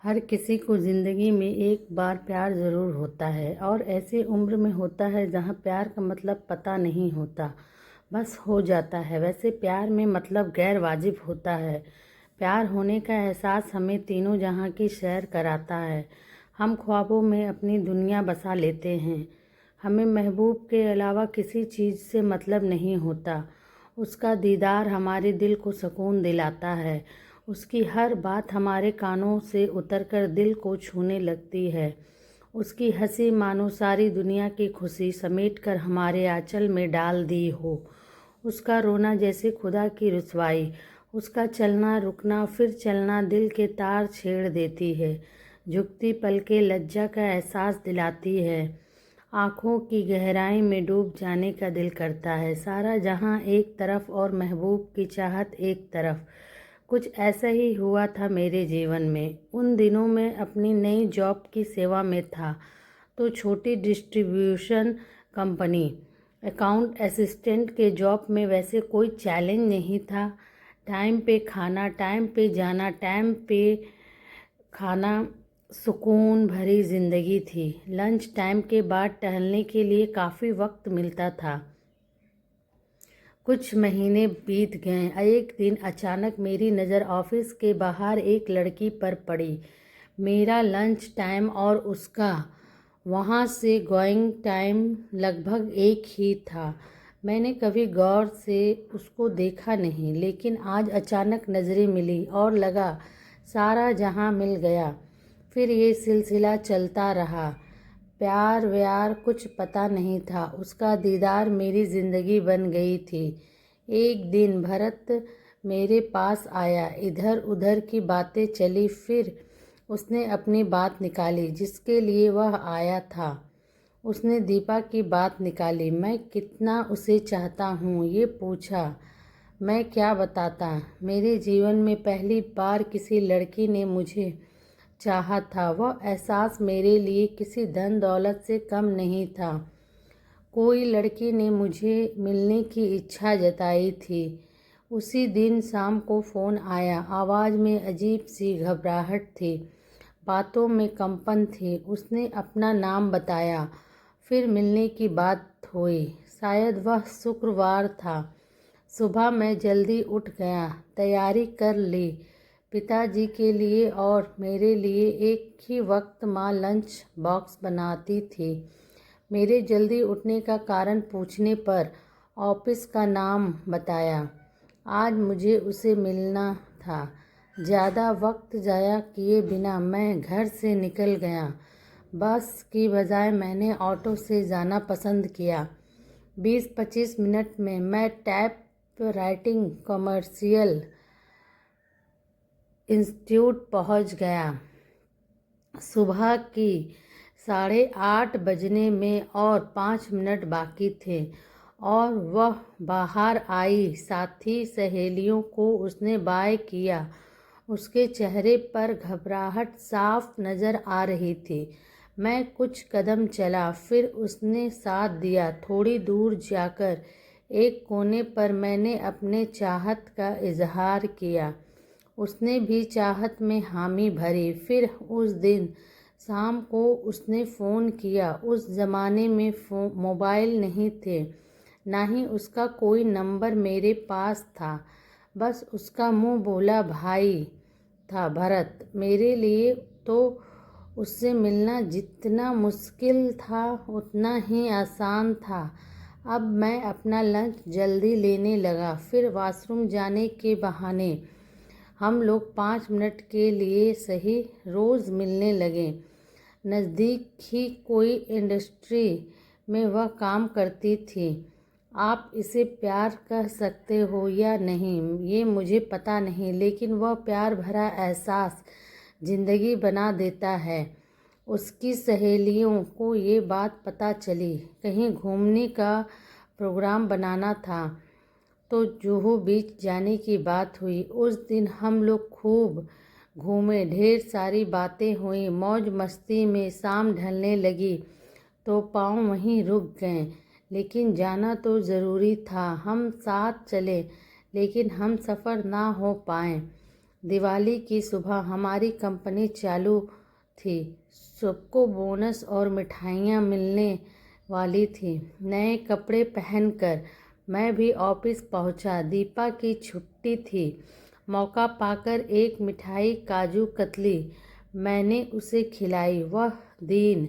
हर किसी को ज़िंदगी में एक बार प्यार ज़रूर होता है और ऐसे उम्र में होता है जहाँ प्यार का मतलब पता नहीं होता, बस हो जाता है। वैसे प्यार में मतलब गैर वाजिब होता है। प्यार होने का एहसास हमें तीनों जहाँ की सैर कराता है। हम ख्वाबों में अपनी दुनिया बसा लेते हैं। हमें महबूब के अलावा किसी चीज़ से मतलब नहीं होता। उसका दीदार हमारे दिल को सुकून दिलाता है। उसकी हर बात हमारे कानों से उतरकर दिल को छूने लगती है। उसकी हंसी मानो सारी दुनिया की खुशी समेट कर हमारे आंचल में डाल दी हो। उसका रोना जैसे खुदा की रुसवाई। उसका चलना रुकना फिर चलना दिल के तार छेड़ देती है। झुकती पलकें लज्जा का एहसास दिलाती है। आँखों की गहराई में डूब जाने का दिल करता है। सारा जहां एक तरफ और महबूब की चाहत एक तरफ। कुछ ऐसा ही हुआ था मेरे जीवन में। उन दिनों में अपनी नई जॉब की सेवा में था, तो छोटी डिस्ट्रीब्यूशन कंपनी अकाउंट असिस्टेंट के जॉब में वैसे कोई चैलेंज नहीं था। टाइम पे खाना, टाइम पे जाना, टाइम पे खाना, सुकून भरी ज़िंदगी थी। लंच टाइम के बाद टहलने के लिए काफ़ी वक्त मिलता था। कुछ महीने बीत गए। एक दिन अचानक मेरी नज़र ऑफिस के बाहर एक लड़की पर पड़ी। मेरा लंच टाइम और उसका वहाँ से गोइंग टाइम लगभग एक ही था। मैंने कभी गौर से उसको देखा नहीं, लेकिन आज अचानक नज़रें मिली और लगा सारा जहां मिल गया। फिर ये सिलसिला चलता रहा। प्यार व्यार कुछ पता नहीं था। उसका दीदार मेरी ज़िंदगी बन गई थी। एक दिन भरत मेरे पास आया। इधर उधर की बातें चली, फिर उसने अपनी बात निकाली जिसके लिए वह आया था। उसने दीपा की बात निकाली। मैं कितना उसे चाहता हूँ ये पूछा। मैं क्या बताता। मेरे जीवन में पहली बार किसी लड़की ने मुझे चाहा था। वह एहसास मेरे लिए किसी धन दौलत से कम नहीं था। कोई लड़की ने मुझे मिलने की इच्छा जताई थी। उसी दिन शाम को फ़ोन आया। आवाज़ में अजीब सी घबराहट थी, बातों में कंपन थी। उसने अपना नाम बताया। फिर मिलने की बात हुई। शायद वह शुक्रवार था। सुबह मैं जल्दी उठ गया, तैयारी कर ली। पिताजी के लिए और मेरे लिए एक ही वक्त माँ लंच बॉक्स बनाती थी। मेरे जल्दी उठने का कारण पूछने पर ऑफिस का नाम बताया। आज मुझे उसे मिलना था। ज़्यादा वक्त ज़ाया किए बिना मैं घर से निकल गया। बस की बजाय मैंने ऑटो से जाना पसंद किया। 20-25 मिनट में मैं टाइप राइटिंग कमर्शियल इंस्टीट्यूट पहुंच गया। सुबह की 8:30 बजने में और 5 मिनट बाकी थे और वह बाहर आई। साथी सहेलियों को उसने बाय किया। उसके चेहरे पर घबराहट साफ नज़र आ रही थी। मैं कुछ कदम चला, फिर उसने साथ दिया। थोड़ी दूर जाकर एक कोने पर मैंने अपने चाहत का इजहार किया। उसने भी चाहत में हामी भरी। फिर उस दिन शाम को उसने फ़ोन किया। उस ज़माने में मोबाइल नहीं थे, ना ही उसका कोई नंबर मेरे पास था। बस उसका मुंह बोला भाई था भरत। मेरे लिए तो उससे मिलना जितना मुश्किल था उतना ही आसान था। अब मैं अपना लंच जल्दी लेने लगा। फिर वॉशरूम जाने के बहाने हम लोग 5 मिनट के लिए सही रोज़ मिलने लगे। नज़दीक ही कोई इंडस्ट्री में वह काम करती थी। आप इसे प्यार कह सकते हो या नहीं ये मुझे पता नहीं, लेकिन वह प्यार भरा एहसास ज़िंदगी बना देता है। उसकी सहेलियों को ये बात पता चली। कहीं घूमने का प्रोग्राम बनाना था तो जुहू बीच जाने की बात हुई। उस दिन हम लोग खूब घूमे, ढेर सारी बातें हुई। मौज मस्ती में शाम ढलने लगी तो पाँव वहीं रुक गए। लेकिन जाना तो ज़रूरी था। हम साथ चले, लेकिन हम सफ़र ना हो पाए। दिवाली की सुबह हमारी कंपनी चालू थी। सबको बोनस और मिठाइयाँ मिलने वाली थी। नए कपड़े पहनकर मैं भी ऑफिस पहुंचा। दीपा की छुट्टी थी। मौका पाकर एक मिठाई काजू कतली मैंने उसे खिलाई। वह दिन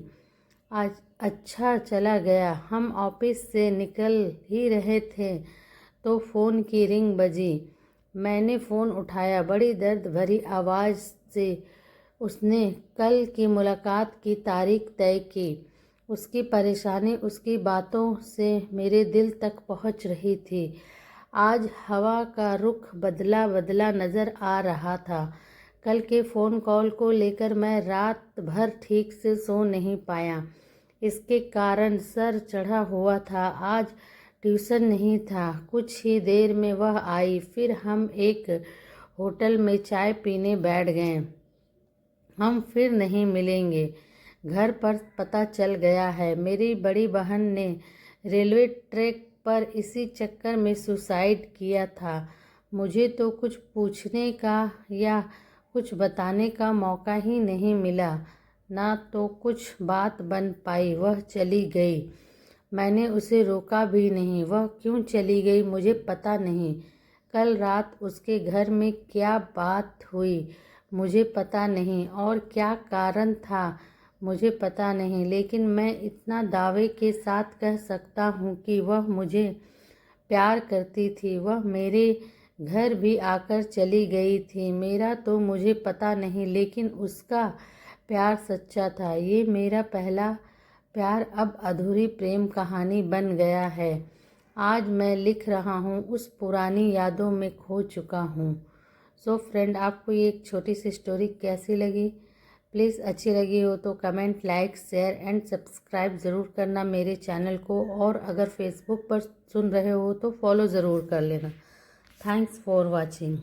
आज अच्छा चला गया। हम ऑफिस से निकल ही रहे थे तो फ़ोन की रिंग बजी। मैंने फ़ोन उठाया। बड़ी दर्द भरी आवाज़ से उसने कल की मुलाकात की तारीख तय की। उसकी परेशानी उसकी बातों से मेरे दिल तक पहुंच रही थी। आज हवा का रुख बदला बदला नज़र आ रहा था। कल के फ़ोन कॉल को लेकर मैं रात भर ठीक से सो नहीं पाया। इसके कारण सर चढ़ा हुआ था। आज ट्यूशन नहीं था। कुछ ही देर में वह आई। फिर हम एक होटल में चाय पीने बैठ गए। हम फिर नहीं मिलेंगे। घर पर पता चल गया है। मेरी बड़ी बहन ने रेलवे ट्रैक पर इसी चक्कर में सुसाइड किया था। मुझे तो कुछ पूछने का या कुछ बताने का मौका ही नहीं मिला। ना तो कुछ बात बन पाई। वह चली गई। मैंने उसे रोका भी नहीं। वह क्यों चली गई मुझे पता नहीं। कल रात उसके घर में क्या बात हुई मुझे पता नहीं और क्या कारण था मुझे पता नहीं। लेकिन मैं इतना दावे के साथ कह सकता हूँ कि वह मुझे प्यार करती थी। वह मेरे घर भी आकर चली गई थी। मेरा तो मुझे पता नहीं लेकिन उसका प्यार सच्चा था। ये मेरा पहला प्यार अब अधूरी प्रेम कहानी बन गया है। आज मैं लिख रहा हूँ उस पुरानी यादों में खो चुका हूँ। सो फ्रेंड, आपको ये एक छोटी सी स्टोरी कैसी लगी? प्लीज़ अच्छी लगी हो तो comment, like, share and subscribe ज़रूर करना मेरे चैनल को। और अगर फेसबुक पर सुन रहे हो तो फॉलो ज़रूर कर लेना। Thanks for watching.